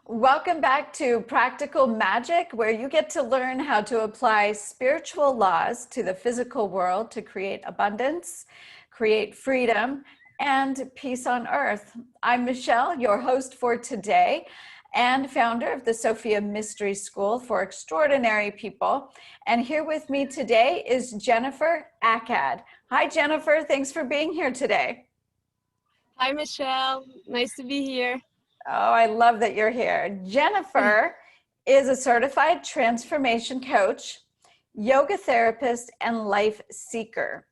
Welcome back to Practical Magic, where you get to learn how to apply spiritual laws to the physical world to create abundance, create freedom, and peace on earth. I'm Michelle, your host for today, and founder of the Sophia Mystery School for Extraordinary People. And here with me today is Jennifer Ackad. Hi, Jennifer. Thanks for being here today. Hi, Michelle. Nice to be here. Oh, I love that you're here. Jennifer is a certified transformation coach, yoga therapist, and life seeker.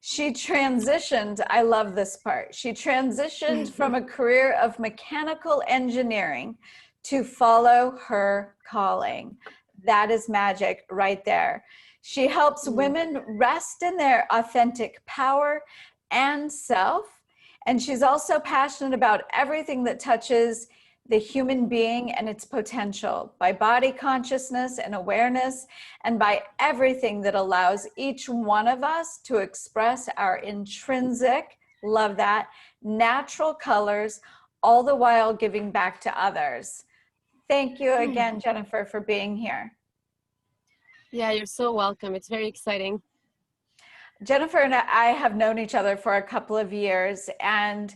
She transitioned, I love this part, she transitioned from a career of mechanical engineering to follow her calling. That is magic right there. She helps women rest in their authentic power and self. And she's also passionate about everything that touches the human being and its potential, by body consciousness and awareness, and by everything that allows each one of us to express our intrinsic, love that, natural colors, all the while giving back to others. Thank you again, Jennifer, for being here. Yeah, you're so welcome. It's very exciting. Jennifer and I have known each other for a couple of years, and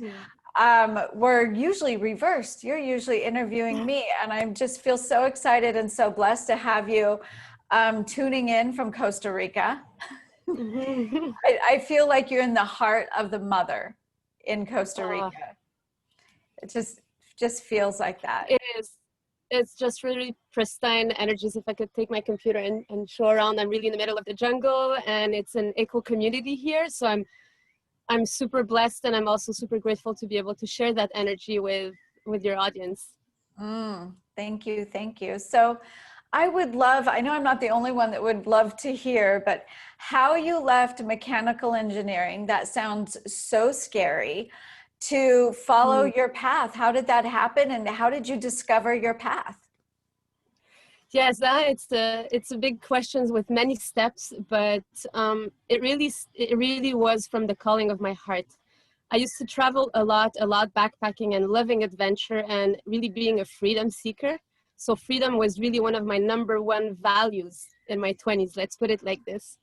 we're usually reversed. You're usually interviewing me, and I just feel so excited and so blessed to have you tuning in from Costa Rica. I feel like you're in the heart of the mother in Costa Rica. It just feels like that. It is. It's just really pristine energies. If I could take my computer and show around, I'm really in the middle of the jungle, and it's an eco community here. So I'm super blessed, and I'm also super grateful to be able to share that energy with your audience. Thank you. Thank you. So I would love, I know I'm not the only one that would love to hear, but how you left mechanical engineering, that sounds so scary, to follow your path. How did that happen, and how did you discover your path? Yes, it's a big question with many steps, but it really was from the calling of my heart. I used to travel a lot backpacking and loving adventure and really being a freedom seeker. So freedom was really one of my #1 values in my 20s, let's put it like this.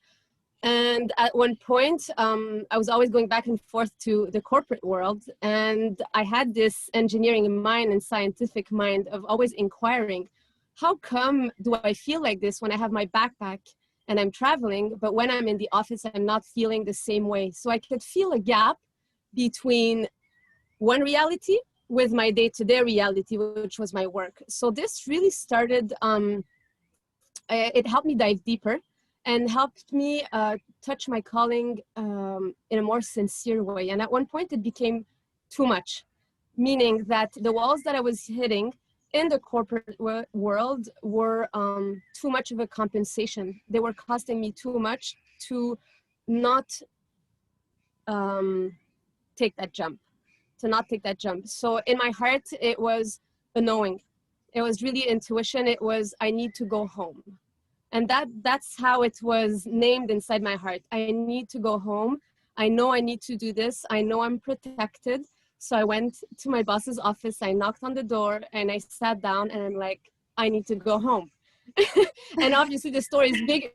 And at one point, I was always going back and forth to the corporate world, and I had this engineering mind and scientific mind of always inquiring, how come do I feel like this when I have my backpack and I'm traveling, but when I'm in the office, I'm not feeling the same way? So I could feel a gap between one reality with my day-to-day reality, which was my work. So this really started, it helped me dive deeper and helped me touch my calling in a more sincere way. And at one point it became too much, meaning that the walls that I was hitting in the corporate world were too much of a compensation. They were costing me too much to not take that jump, So in my heart, it was a knowing. It was really intuition. It was, I need to go home. And that's how it was named inside my heart. I need to go home. I know I need to do this. I know I'm protected. So I went to my boss's office. I knocked on the door and I sat down and I'm like, I need to go home. And obviously the story is big.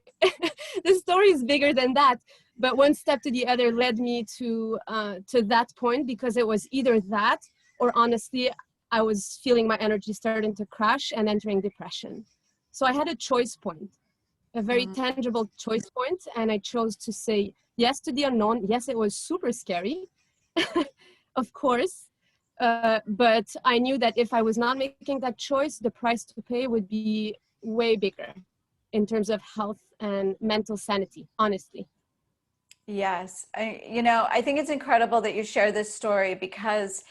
The story is bigger than that. But one step to the other led me to that point, because it was either that or honestly, I was feeling my energy starting to crash and entering depression. So I had a choice point. A very tangible choice point, and I chose to say yes to the unknown. Yes, it was super scary, of course, but I knew that if I was not making that choice, the price to pay would be way bigger in terms of health and mental sanity, honestly. Yes, I think it's incredible that you share this story, because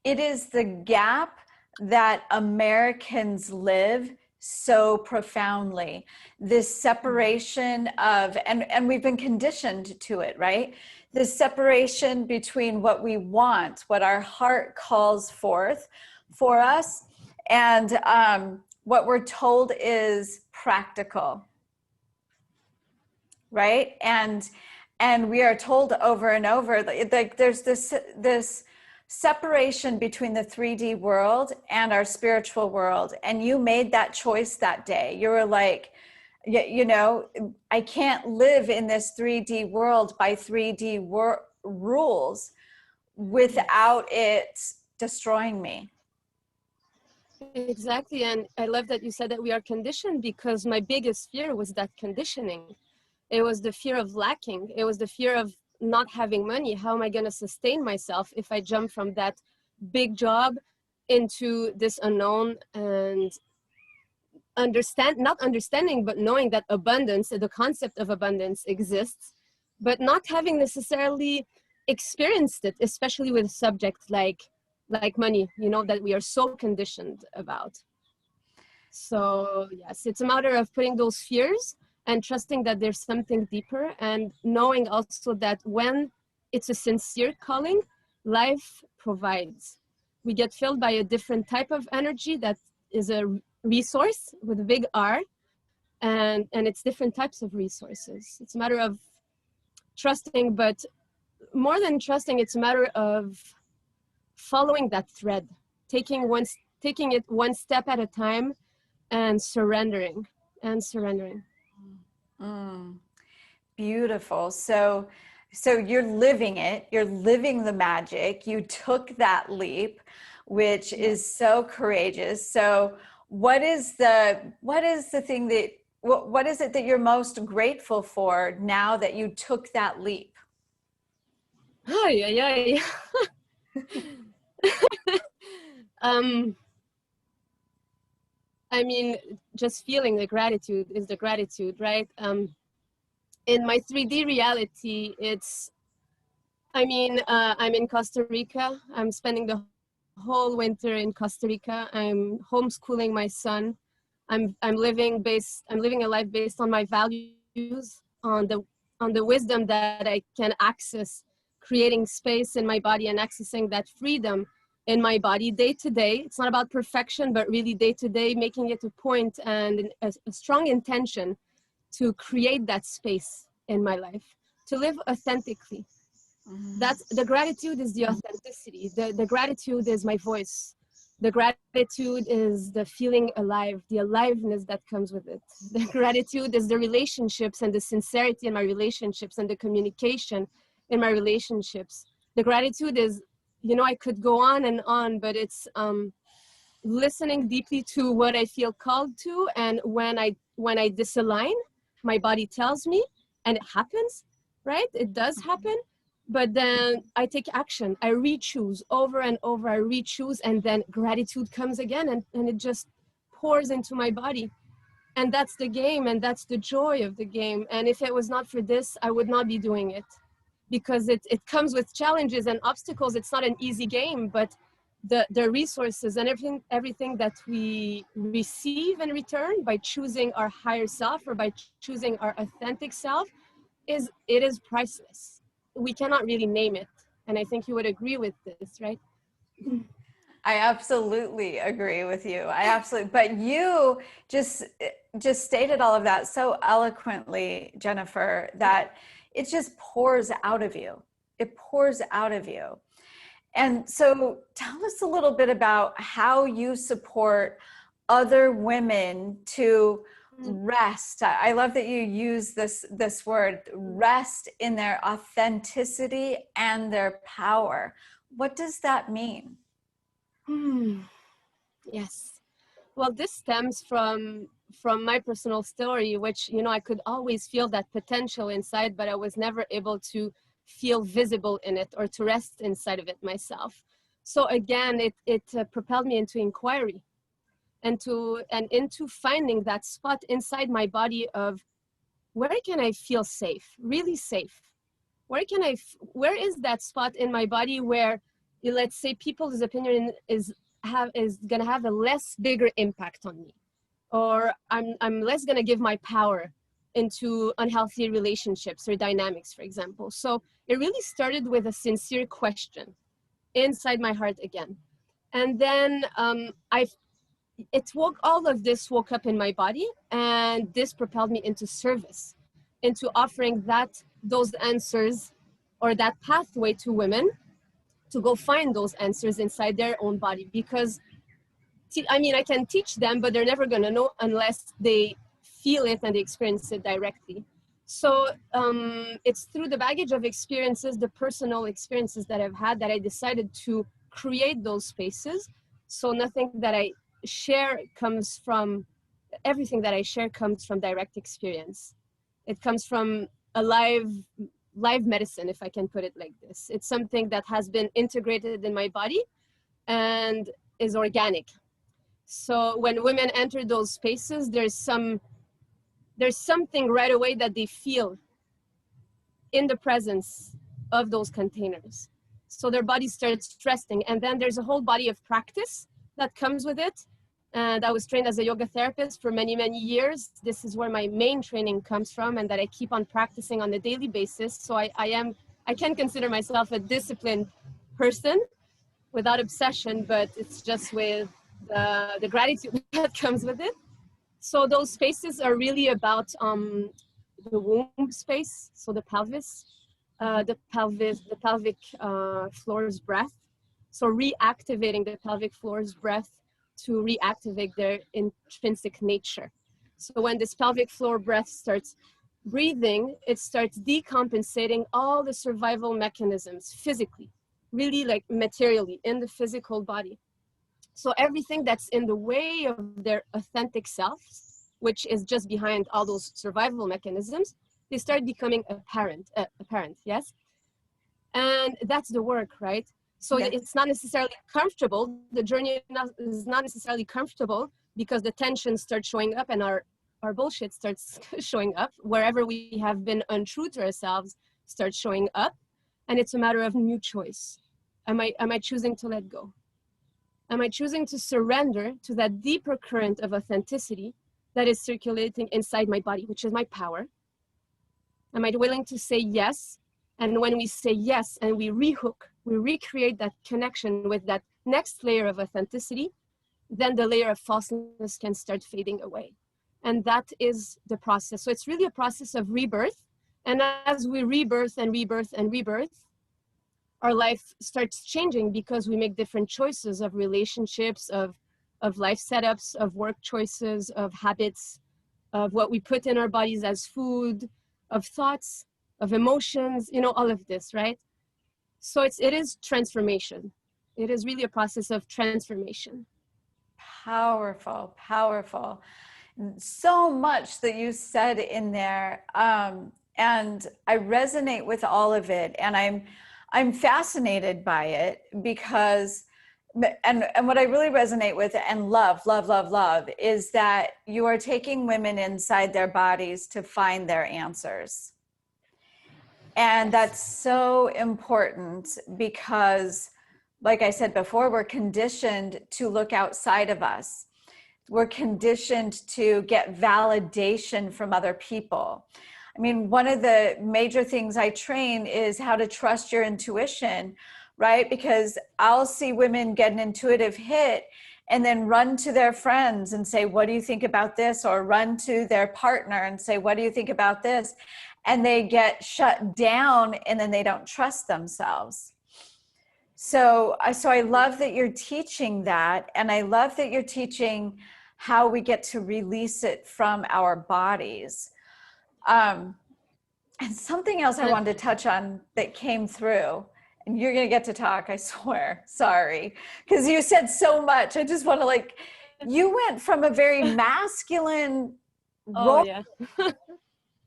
it is the gap that Americans live so profoundly, this separation of, and we've been conditioned to it, right? This separation between what we want, what our heart calls forth for us, and what we're told is practical, right? And we are told over and over, like there's this separation between the 3D world and our spiritual world. And you made that choice that day. You were like, you know, I can't live in this 3D world by 3D rules without it destroying me. Exactly. And I love that you said that we are conditioned, because my biggest fear was that conditioning. It was the fear of lacking. It was the fear of not having money. How am I going to sustain myself if I jump from that big job into this unknown? And not understanding, but knowing that abundance, the concept of abundance exists, but not having necessarily experienced it, especially with subjects like money, you know, that we are so conditioned about. So yes, it's a matter of putting those fears and trusting that there's something deeper, and knowing also that when it's a sincere calling, life provides. We get filled by a different type of energy that is a resource with a big R, and it's different types of resources. It's a matter of trusting, but more than trusting, it's a matter of following that thread, taking it one step at a time, and surrendering. Mm, beautiful. So you're living it. You're living the magic. You took that leap, which is so courageous. So what is the thing that, what is it that you're most grateful for now that you took that leap? Oh, yeah. I mean, just feeling the gratitude is the gratitude, right? In my 3D reality, I'm in Costa Rica. I'm spending the whole winter in Costa Rica. I'm homeschooling my son. I'm living a life based on my values, on the wisdom that I can access, creating space in my body and accessing that freedom in my body day to day. It's not about perfection, but really day to day, making it a point and a strong intention to create that space in my life, to live authentically. That's the gratitude, is the authenticity. The gratitude is my voice. The gratitude is the feeling alive, the aliveness that comes with it. The gratitude is the relationships and the sincerity in my relationships and the communication in my relationships. The gratitude is, you know, I could go on, but it's listening deeply to what I feel called to. And when I disalign, my body tells me, and it happens, right? It does happen. But then I take action. I re-choose over and over. I re-choose, and then gratitude comes again, and it just pours into my body. And that's the game, and that's the joy of the game. And if it was not for this, I would not be doing it, because it comes with challenges and obstacles. It's not an easy game, but the resources and everything that we receive in return by choosing our higher self, or by choosing our authentic self, is priceless. We cannot really name it. And I think you would agree with this, right? I absolutely agree with you. But you just stated all of that so eloquently, Jennifer, that it just pours out of you. It pours out of you. And so tell us a little bit about how you support other women to rest. I love that you use this word, rest in their authenticity and their power. What does that mean? Yes. Well, this stems from my personal story, which, you know, I could always feel that potential inside, but I was never able to feel visible in it or to rest inside of it myself. So again, it propelled me into inquiry, and into finding that spot inside my body of, where can I feel safe, really safe? Where is that spot in my body where, let's say, people's opinion is going to have a less bigger impact on me, or I'm less going to give my power into unhealthy relationships or dynamics, for example. So it really started with a sincere question inside my heart again. And then all of this woke up in my body, and this propelled me into service, into offering those answers, or that pathway to women to go find those answers inside their own body. Because I mean, I can teach them, but they're never going to know unless they feel it and they experience it directly. So it's through the baggage of experiences, the personal experiences that I've had, that I decided to create those spaces. So nothing that I share comes from, everything that I share comes from direct experience. It comes from a live medicine, if I can put it like this. It's something that has been integrated in my body and is organic. So when women enter those spaces, there's something right away that they feel in the presence of those containers. So their body starts trusting, and then there's a whole body of practice that comes with it. And I was trained as a yoga therapist for many, many years. This is where my main training comes from, and that I keep on practicing on a daily basis. So I can consider myself a disciplined person without obsession, but it's just with the gratitude that comes with it. So those spaces are really about the womb space, so the pelvis, the pelvic floor's breath. So reactivating the pelvic floor's breath to reactivate their intrinsic nature. So when this pelvic floor breath starts breathing, it starts decompensating all the survival mechanisms physically, really like materially in the physical body. So everything that's in the way of their authentic selves, which is just behind all those survival mechanisms, they start becoming apparent, yes? And that's the work, right? So yes. It's not necessarily comfortable. The journey is not necessarily comfortable because the tension starts showing up and our bullshit starts showing up. Wherever we have been untrue to ourselves starts showing up. And it's a matter of new choice. Am I choosing to let go? Am I choosing to surrender to that deeper current of authenticity that is circulating inside my body, which is my power? Am I willing to say yes? And when we say yes and we rehook, we recreate that connection with that next layer of authenticity, then the layer of falseness can start fading away. And that is the process. So it's really a process of rebirth. And as we rebirth and rebirth and rebirth, our life starts changing because we make different choices of relationships, of life setups, of work choices, of habits, of what we put in our bodies as food, of thoughts, of emotions, you know, all of this, right? So it is transformation. It is really a process of transformation. Powerful, powerful. So much that you said in there. And I resonate with all of it. And I'm fascinated by it because, and what I really resonate with and love is that you are taking women inside their bodies to find their answers. And that's so important because, like I said before, we're conditioned to look outside of us. We're conditioned to get validation from other people. I mean, one of the major things I train is how to trust your intuition, right? Because I'll see women get an intuitive hit and then run to their friends and say, what do you think about this? Or run to their partner and say, what do you think about this? And they get shut down and then they don't trust themselves. So I love that you're teaching that. And I love that you're teaching how we get to release it from our bodies. And something else I wanted to touch on that came through, and you're going to get to talk, I swear, sorry, because you said so much. I just want to you went from a very masculine role. Oh, yeah.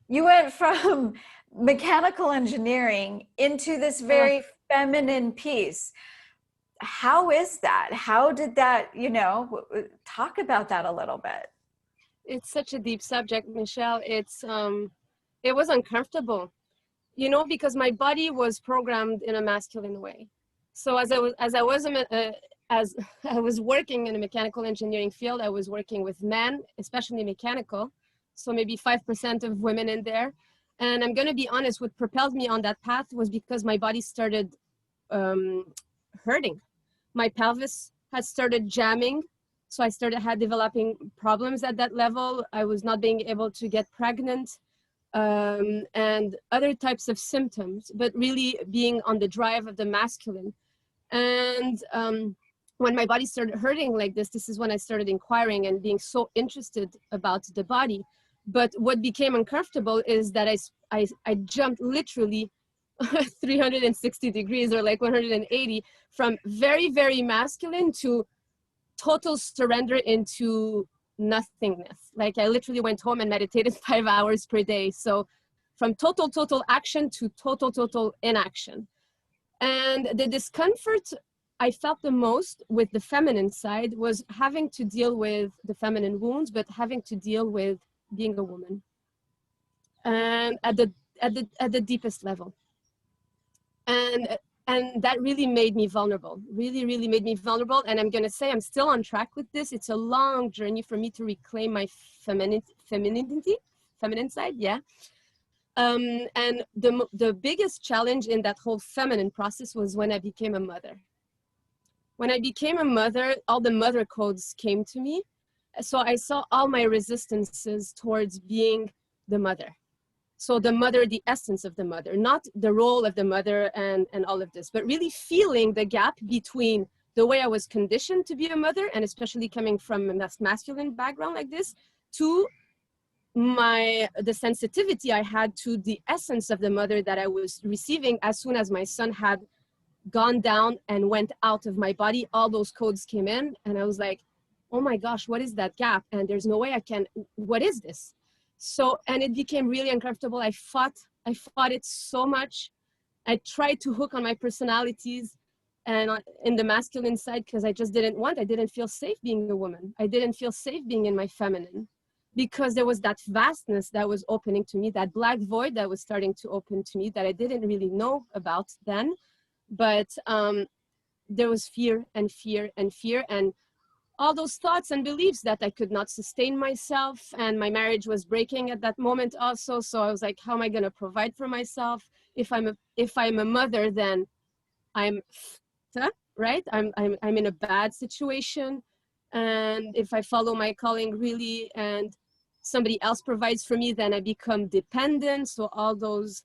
You went from mechanical engineering into this very feminine piece. How is that? How did that, talk about that a little bit? It's such a deep subject, Michelle. It was uncomfortable, because my body was programmed in a masculine way. So as I was working in the mechanical engineering field, I was working with men, especially mechanical. So maybe 5% of women in there. And I'm going to be honest, what propelled me on that path was because my body started hurting. My pelvis had started jamming. So I had developing problems at that level. I was not being able to get pregnant and other types of symptoms, but really being on the drive of the masculine. And when my body started hurting like this is when I started inquiring and being so interested about the body. But what became uncomfortable is that I jumped literally 360 degrees, or like 180, from very, very masculine to total surrender into nothingness. Like I literally went home and meditated 5 hours per day. So from total action to total inaction. And the discomfort I felt the most with the feminine side was having to deal with the feminine wounds, but having to deal with being a woman, and at the deepest level. And and that really made me vulnerable, really made me vulnerable. And I'm going to say I'm still on track with this. It's a long journey for me to reclaim my feminine side. Yeah. And the biggest challenge in that whole feminine process was when I became a mother. When I became a mother, all the mother codes came to me. So I saw all my resistances towards being the mother. So the mother, the essence of the mother, not the role of the mother and all of this, but really feeling the gap between the way I was conditioned to be a mother, and especially coming from a masculine background like this, to the sensitivity I had to the essence of the mother that I was receiving as soon as my son had gone down and went out of my body. All those codes came in, and I was like, oh my gosh, what is that gap? And there's no way I can, what is this? So, and it became really uncomfortable. I fought it so much. I tried to hook on my personalities and in the masculine side, because I just I didn't feel safe being a woman. I didn't feel safe being in my feminine, because there was that vastness that was opening to me, that black void that was starting to open to me that I didn't really know about then. But there was fear and fear and fear, and all those thoughts and beliefs that I could not sustain myself, and my marriage was breaking at that moment also. So I was like, how am I going to provide for myself? If I'm a mother, then I'm right. I'm in a bad situation. And if I follow my calling really, and somebody else provides for me, then I become dependent. So all those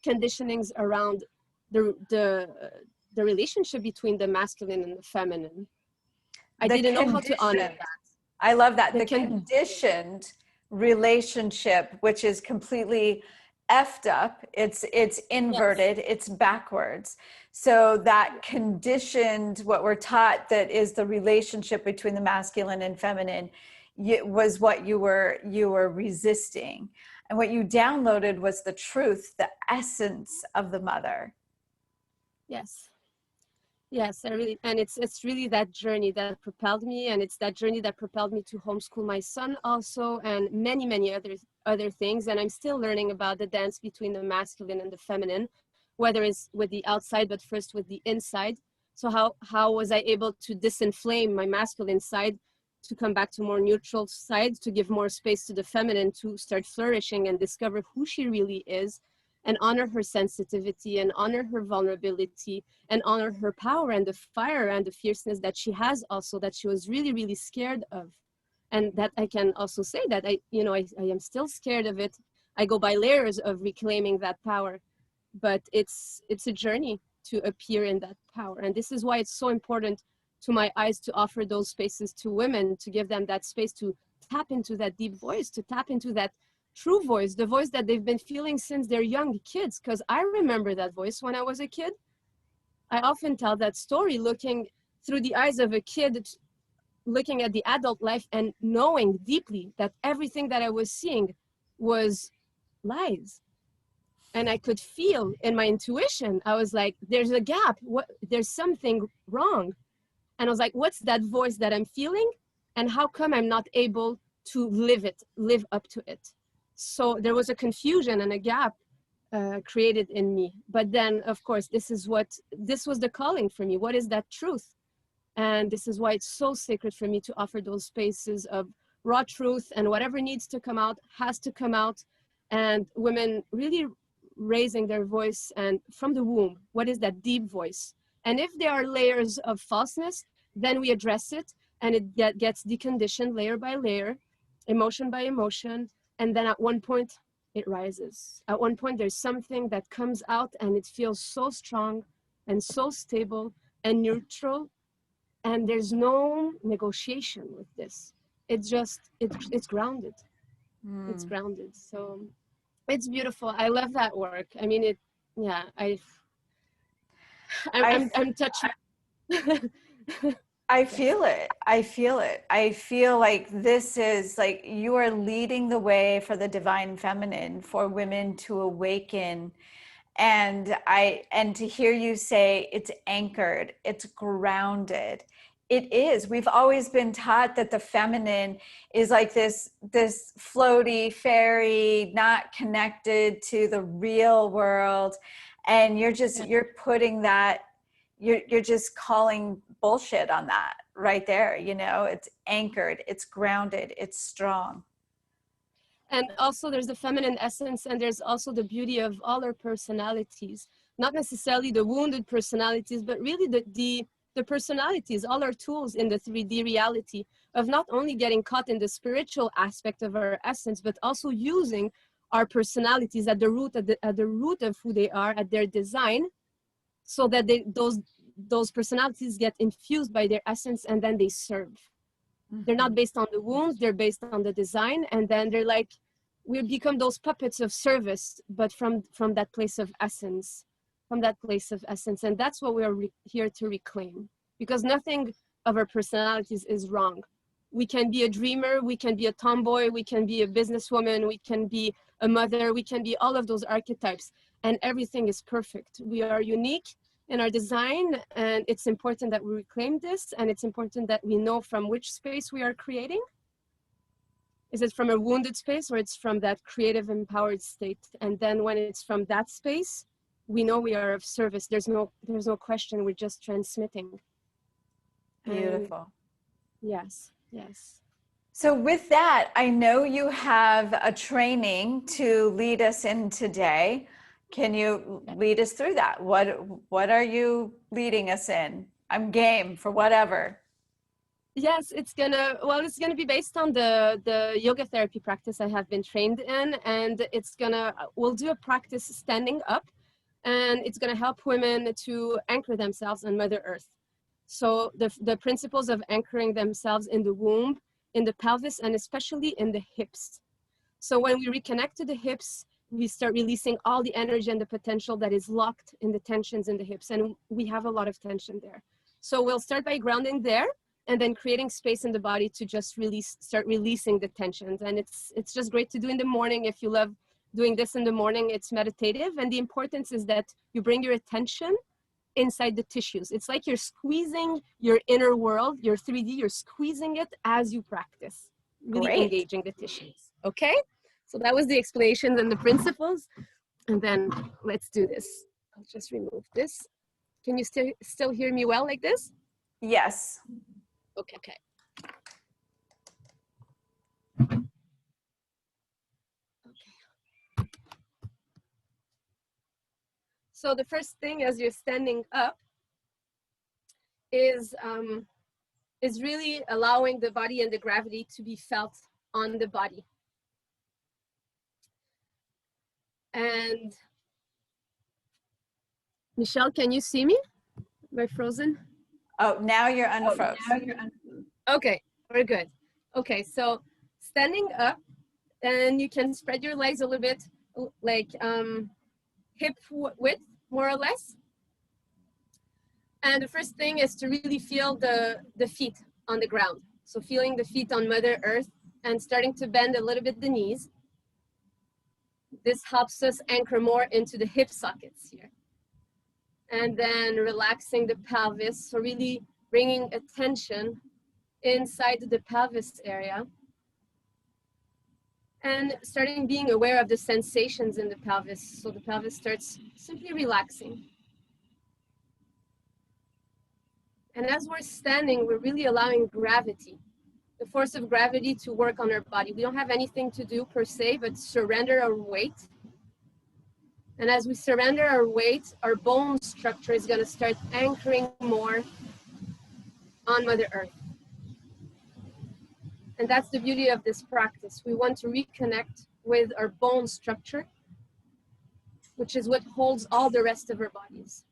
conditionings around the relationship between the masculine and the feminine, I didn't know how to honor that. I love that. The conditioned relationship, which is completely effed up. It's inverted. Yes. It's backwards. So that conditioned, what we're taught that is the relationship between the masculine and feminine, was what you were resisting. And what you downloaded was the truth, the essence of the mother. Yes. Yes, and it's really that journey that propelled me, and it's that journey that propelled me to homeschool my son also, and many other things. And I'm still learning about the dance between the masculine and the feminine, whether it's with the outside, but first with the inside. So how was I able to disinflame my masculine side to come back to more neutral side, to give more space to the feminine to start flourishing and discover who she really is, and honor her sensitivity and honor her vulnerability and honor her power and the fire and the fierceness that she has also, that she was really scared of. And that I can also say that I am still scared of it. I go by layers of reclaiming that power, but it's a journey to appear in that power. And this is why it's so important to my eyes to offer those spaces to women, to give them that space to tap into that deep voice, to tap into that true voice, the voice that they've been feeling since they're young kids. Because I remember that voice when I was a kid. I often tell that story, looking through the eyes of a kid, looking at the adult life and knowing deeply that everything that I was seeing was lies. And I could feel in my intuition, I was like, there's a gap, there's something wrong. And I was like, what's that voice that I'm feeling? And how come I'm not able to live up to it? So there was a confusion and a gap created in me. But then, of course, this was the calling for me. What is that truth? And this is why it's so sacred for me to offer those spaces of raw truth, and whatever needs to come out has to come out. And women really raising their voice, and from the womb, what is that deep voice? And if there are layers of falseness, then we address it, and it gets deconditioned layer by layer, emotion by emotion. And then at one point, it rises. At one point, there's something that comes out, and it feels so strong and so stable and neutral, and there's no negotiation with this. It's just, it's grounded. It's grounded. So it's beautiful. I love that work. I mean, yeah, I'm touching. I feel it. I feel it. I feel like this is like you are leading the way for the divine feminine, for women to awaken. And to hear you say it's anchored, it's grounded. It is. We've always been taught that the feminine is like this floaty fairy, not connected to the real world. And you're putting that, you're just calling bullshit on that right there. You know, it's anchored, it's grounded, it's strong. And also there's the feminine essence, and there's also the beauty of all our personalities, not necessarily the wounded personalities, but really the personalities, all our tools in the 3D reality of not only getting caught in the spiritual aspect of our essence, but also using our personalities at the root of who they are, at their design, so that those personalities get infused by their essence, and then they serve. They're not based on the wounds, they're based on the design. And then they're like, we become those puppets of service, but from that place of essence, And that's what we are here to reclaim, because nothing of our personalities is wrong. We can be a dreamer, we can be a tomboy, we can be a businesswoman, we can be a mother, we can be all of those archetypes, and everything is perfect. We are unique in our design, and it's important that we reclaim this, and it's important that we know from which space we are creating. Is it from a wounded space, or it's from that creative, empowered state? And then when it's from that space, we know we are of service. There's no question, we're just transmitting. Beautiful. Yes, yes. So with that, I know you have a training to lead us in today. Can you lead us through that? What are you leading us in? I'm game for whatever. Yes, it's gonna be based on the yoga therapy practice I have been trained in, and we'll do a practice standing up, and it's gonna help women to anchor themselves on Mother Earth. So the principles of anchoring themselves in the womb, in the pelvis, and especially in the hips. So when we reconnect to the hips, we start releasing all the energy and the potential that is locked in the tensions in the hips. And we have a lot of tension there. So we'll start by grounding there, and then creating space in the body to just start releasing the tensions. And it's just great to do in the morning. If you love doing this in the morning, it's meditative. And the importance is that you bring your attention inside the tissues. It's like you're squeezing your inner world, your 3D, you're squeezing it as you practice, really Great. engaging the tissues. Okay? So that was the explanations and the principles. And then let's do this. I'll just remove this. Can you still hear me well like this? Yes. Okay. So the first thing as you're standing up is really allowing the body and the gravity to be felt on the body. And Michelle, can you see me? Am I frozen? Oh, now you're unfroze. Okay, we're good. Okay, so standing up, and you can spread your legs a little bit, like hip width, more or less. And the first thing is to really feel the feet on the ground. So feeling the feet on Mother Earth and starting to bend a little bit the knees. This helps us anchor more into the hip sockets here. And then relaxing the pelvis, so really bringing attention inside the pelvis area. And starting being aware of the sensations in the pelvis. So the pelvis starts simply relaxing. And as we're standing, we're really allowing gravity, the force of gravity, to work on our body. We don't have anything to do per se, but surrender our weight. And as we surrender our weight, our bone structure is going to start anchoring more on Mother Earth. And that's the beauty of this practice. We want to reconnect with our bone structure, which is what holds all the rest of our bodies.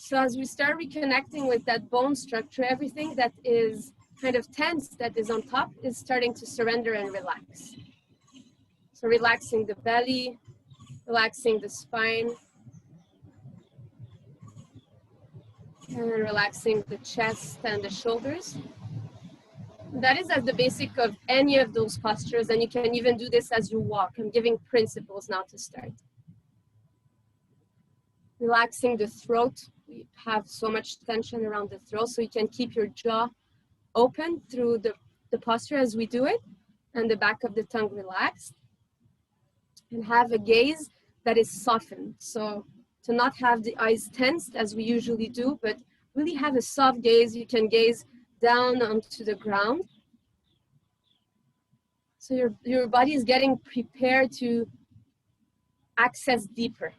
So as we start reconnecting with that bone structure, everything that is kind of tense, that is on top, is starting to surrender and relax. So relaxing the belly, relaxing the spine, and relaxing the chest and the shoulders. That is at the basic of any of those postures, and you can even do this as you walk. I'm giving principles now to start. Relaxing the throat. We have so much tension around the throat, so you can keep your jaw open through the posture as we do it, and the back of the tongue relaxed. And have a gaze that is softened. So to not have the eyes tensed as we usually do, but really have a soft gaze. You can gaze down onto the ground. So your body is getting prepared to access deeper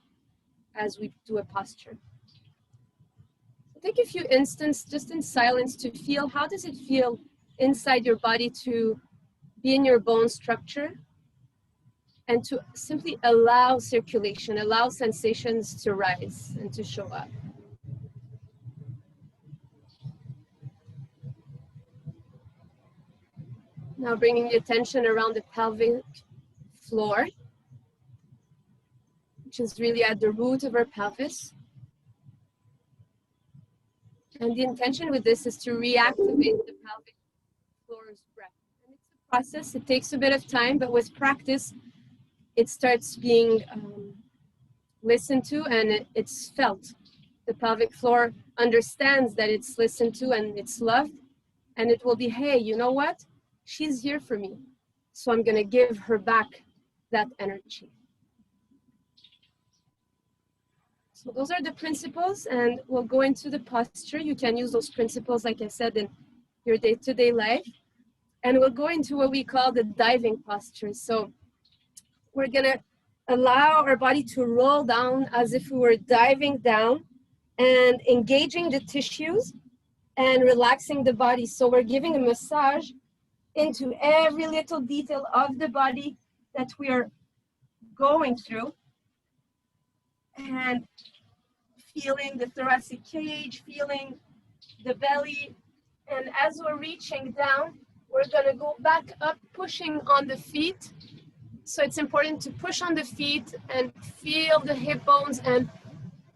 as we do a posture. So take a few instants just in silence to feel, how does it feel inside your body to be in your bone structure, and to simply allow circulation, allow sensations to rise and to show up. Now bringing the attention around the pelvic floor, which is really at the root of our pelvis. And the intention with this is to reactivate the pelvic floor's breath. And it's a process, it takes a bit of time, but with practice, it starts being listened to and it's felt. The pelvic floor understands that it's listened to and it's loved, and it will be, hey, you know what? She's here for me. So I'm gonna give her back that energy. So those are the principles, and we'll go into the posture. You can use those principles, like I said, in your day-to-day life. And we'll go into what we call the diving posture. So we're gonna allow our body to roll down as if we were diving down and engaging the tissues and relaxing the body. So we're giving a massage into every little detail of the body that we are going through, and feeling the thoracic cage, feeling the belly. And as we're reaching down, we're gonna go back up, pushing on the feet. So it's important to push on the feet and feel the hip bones and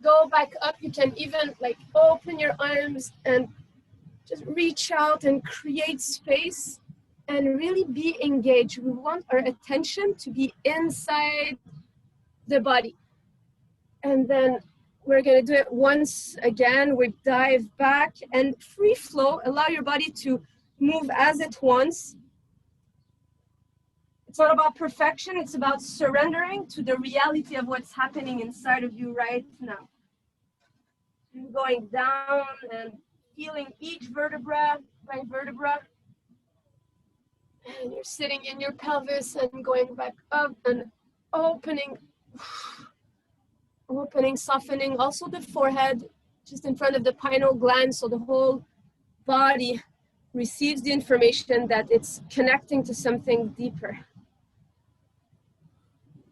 go back up. You can even like open your arms and just reach out and create space and really be engaged. We want our attention to be inside the body. And then we're gonna do it once again. We dive back and free flow. Allow your body to move as it wants. It's not about perfection, it's about surrendering to the reality of what's happening inside of you right now. And going down and feeling each vertebra by vertebra. And you're sitting in your pelvis and going back up and opening, softening also the forehead, just in front of the pineal gland, so the whole body receives the information that it's connecting to something deeper.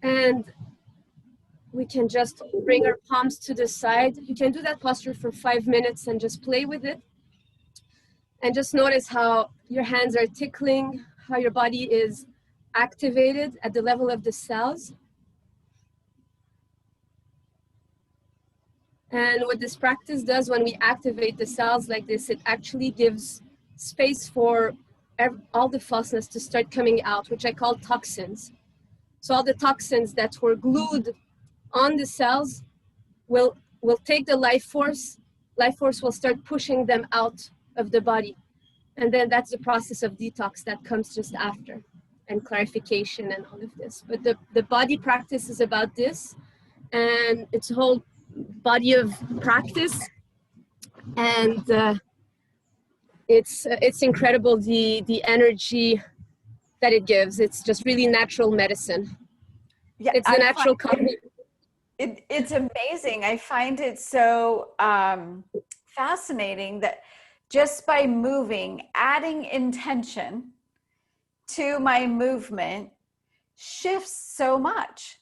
And we can just bring our palms to the side. You can do that posture for 5 minutes and just play with it. And just notice how your hands are tickling, how your body is activated at the level of the cells. And what this practice does when we activate the cells like this, it actually gives space for all the falseness to start coming out, which I call toxins. So all the toxins that were glued on the cells will take the life force. Life force will start pushing them out of the body. And then that's the process of detox that comes just after, and clarification and all of this. But the body practice is about this, and it's a whole body of practice. And it's incredible, the energy that it gives. It's just really natural medicine. Yeah, it's the natural company. It's amazing. I find it so fascinating that just by moving, adding intention to my movement shifts so much.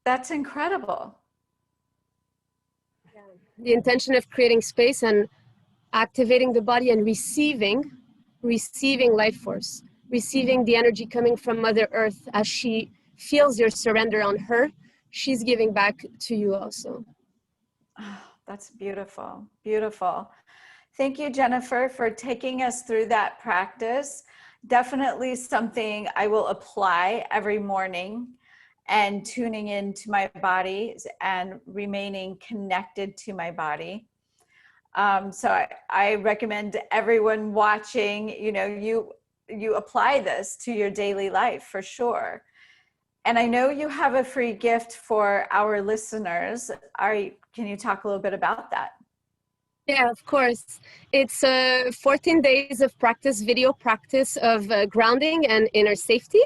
That's incredible. the intention of creating space and activating the body and receiving life force, receiving the energy coming from Mother Earth as she feels your surrender on her, she's giving back to you also. Oh, that's beautiful, beautiful. Thank you, Jennifer, for taking us through that practice. Definitely something I will apply every morning, and tuning into my body and remaining connected to my body. So I recommend everyone watching, you apply this to your daily life for sure. And I know you have a free gift for our listeners. Can you talk a little bit about that? Yeah, of course. It's 14 days of practice, video practice of grounding and inner safety.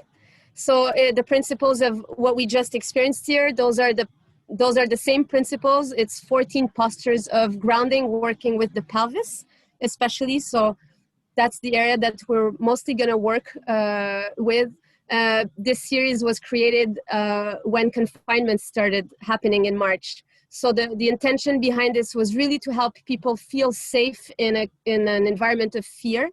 So the principles of what we just experienced here, those are the same principles. It's 14 postures of grounding, working with the pelvis, especially. So that's the area that we're mostly going to work with. This series was created when confinement started happening in March. So the intention behind this was really to help people feel safe in an environment of fear,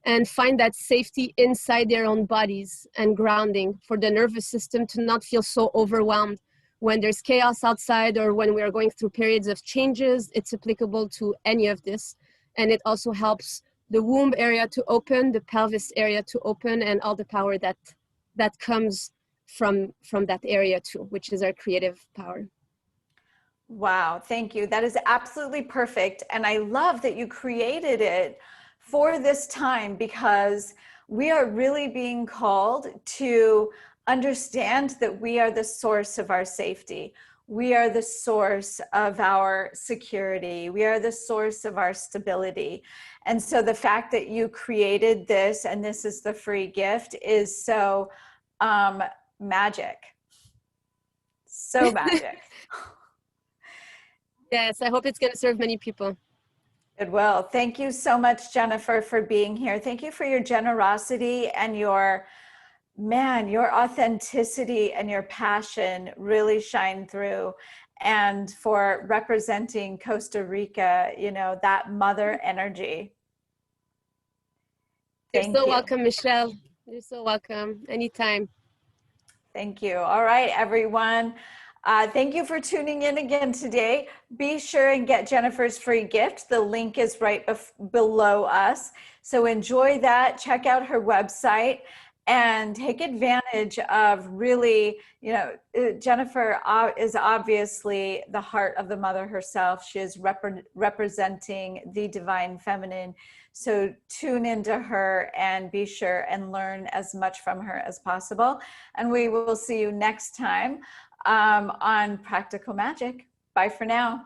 and find that safety inside their own bodies, and grounding for the nervous system to not feel so overwhelmed when there's chaos outside or when we are going through periods of changes. It's applicable to any of this. And it also helps the womb area to open, the pelvis area to open, and all the power that comes from that area too, which is our creative power. Wow, thank you. That is absolutely perfect. And I love that you created it for this time, because we are really being called to understand that we are the source of our safety. We are the source of our security. We are the source of our stability. And so the fact that you created this, and this is the free gift, is so magic. So magic. Yes, I hope it's going to serve many people. It will. Thank you so much, Jennifer, for being here. Thank you for your generosity and your authenticity and your passion really shine through, and for representing Costa Rica, that mother energy. You're Thank so you. welcome, Michelle. You're so welcome. Anytime. Thank you. All right, everyone. Thank you for tuning in again today. Be sure and get Jennifer's free gift. The link is right below us. So enjoy that. Check out her website and take advantage of really, Jennifer is obviously the heart of the mother herself. She is representing the divine feminine. So tune into her and be sure and learn as much from her as possible. And we will see you next time on Practical Magic. Bye for now.